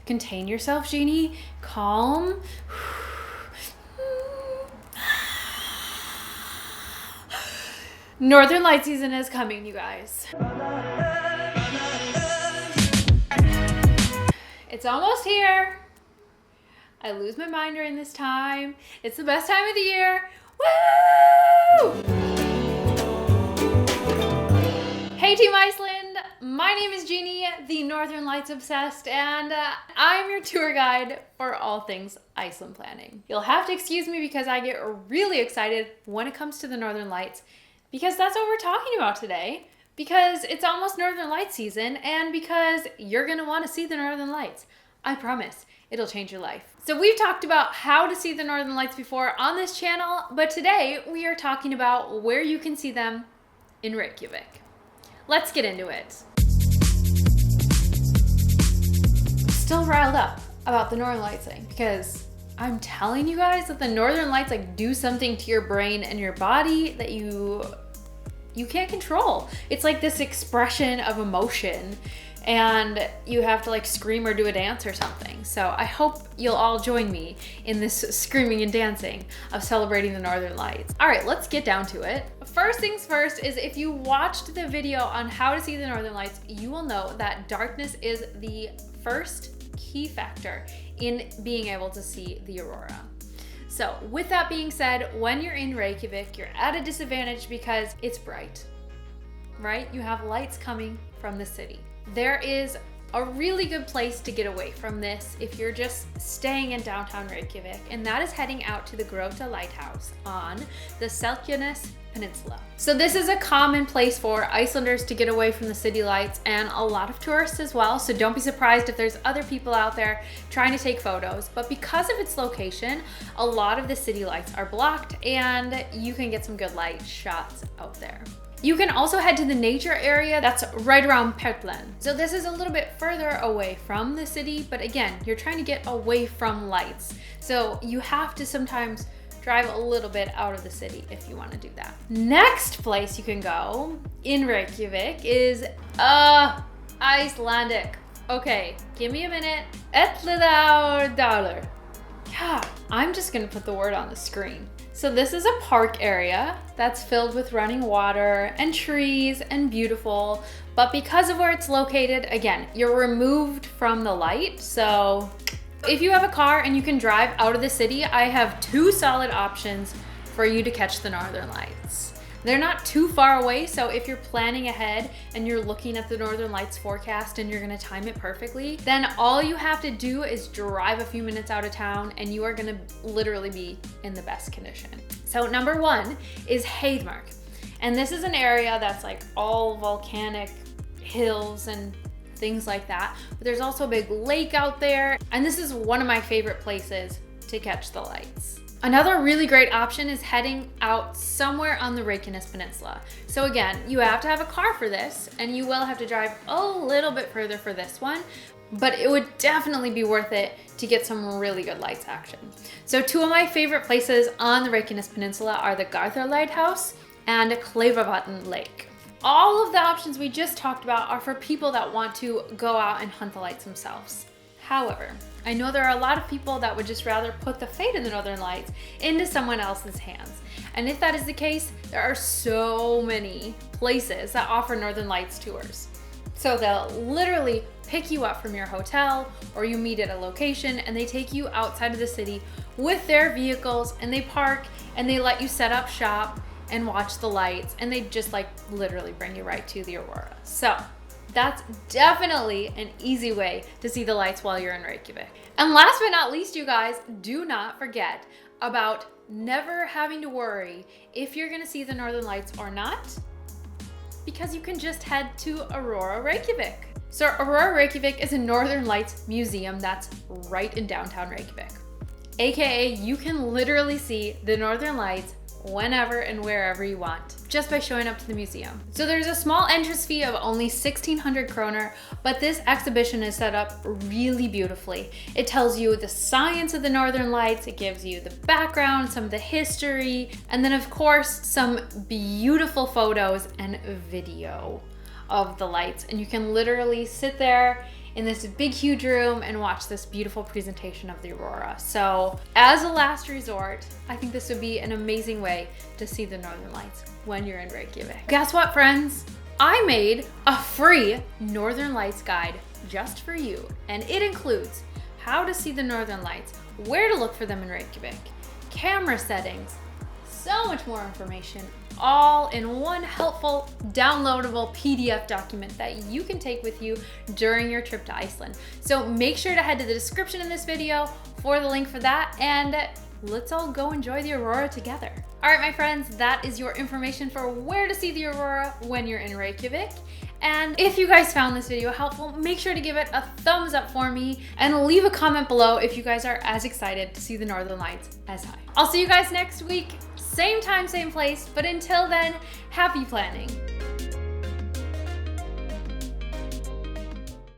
Contain yourself, Jeannie. Calm. Northern Light season is coming, you guys. It's almost here. I lose my mind during this time. It's the best time of the year. Woo! Hey Team Iceland, my name is Jeannie, the Northern Lights obsessed, and I'm your tour guide for all things Iceland planning. You'll have to excuse me because I get really excited when it comes to the Northern Lights, because that's what we're talking about today, because it's almost Northern Light season, and because you're gonna wanna see the Northern Lights. I promise, it'll change your life. So we've talked about how to see the Northern Lights before on this channel, but today we are talking about where you can see them in Reykjavik. Let's get into it. I'm still riled up about the Northern Lights thing because I'm telling you guys that the Northern Lights do something to your brain and your body that you can't control. It's like this expression of emotion, and you have to scream or do a dance or something. So I hope you'll all join me in this screaming and dancing of celebrating the Northern Lights. All right, let's get down to it. First things first is, if you watched the video on how to see the Northern Lights, you will know that darkness is the first key factor in being able to see the aurora. So with that being said, when you're in Reykjavik, you're at a disadvantage because it's bright, right? You have lights coming from the city. There is a really good place to get away from this if you're just staying in downtown Reykjavik, and that is heading out to the Grótta Lighthouse on the Reykjanes Peninsula. So this is a common place for Icelanders to get away from the city lights, and a lot of tourists as well, so don't be surprised if there's other people out there trying to take photos. But because of its location, a lot of the city lights are blocked, and you can get some good light shots out there. You can also head to the nature area that's right around Pertlen. So this is a little bit further away from the city, but again, you're trying to get away from lights. So you have to sometimes drive a little bit out of the city if you want to do that. Next place you can go in Reykjavik is Icelandic. Okay, give me a minute. Elliðarárdalur. Yeah, I'm just gonna put the word on the screen. So this is a park area that's filled with running water and trees and beautiful, but because of where it's located, again, you're removed from the light. So if you have a car and you can drive out of the city, I have two solid options for you to catch the Northern Lights. They're not too far away, so if you're planning ahead and you're looking at the Northern Lights forecast and you're gonna time it perfectly, then all you have to do is drive a few minutes out of town and you are gonna literally be in the best condition. So number one is Heiðmörk. And this is an area that's all volcanic hills and things like that. But there's also a big lake out there. And this is one of my favorite places to catch the lights. Another really great option is heading out somewhere on the Reykjanes Peninsula. So again, you have to have a car for this, and you will have to drive a little bit further for this one, but it would definitely be worth it to get some really good lights action. So two of my favorite places on the Reykjanes Peninsula are the Garður Lighthouse and Kleifarvatn Lake. All of the options we just talked about are for people that want to go out and hunt the lights themselves. However, I know there are a lot of people that would just rather put the fate of the Northern Lights into someone else's hands. And if that is the case, there are so many places that offer Northern Lights tours. So they'll literally pick you up from your hotel, or you meet at a location and they take you outside of the city with their vehicles, and they park and they let you set up shop and watch the lights, and they just literally bring you right to the aurora. So that's definitely an easy way to see the lights while you're in Reykjavik. And last but not least, you guys, do not forget about never having to worry if you're gonna see the Northern Lights or not, because you can just head to Aurora Reykjavik. So Aurora Reykjavik is a Northern Lights museum that's right in downtown Reykjavik. AKA, you can literally see the Northern Lights whenever and wherever you want, just by showing up to the museum. So there's a small entrance fee of only 1,600 kroner, but this exhibition is set up really beautifully. It tells you the science of the Northern Lights, it gives you the background, some of the history, and then of course, some beautiful photos and video of the lights. And you can literally sit there in this big, huge room and watch this beautiful presentation of the aurora. So as a last resort, I think this would be an amazing way to see the Northern Lights when you're in Reykjavik. Guess what, friends? I made a free Northern Lights guide just for you, and it includes how to see the Northern Lights, where to look for them in Reykjavik, camera settings, so much more information, all in one helpful, downloadable PDF document that you can take with you during your trip to Iceland. So make sure to head to the description in this video for the link for that, and let's all go enjoy the aurora together. All right, my friends, that is your information for where to see the aurora when you're in Reykjavik. And if you guys found this video helpful, make sure to give it a thumbs up for me and leave a comment below if you guys are as excited to see the Northern Lights as I. I'll see you guys next week, same time, same place, but until then, happy planning.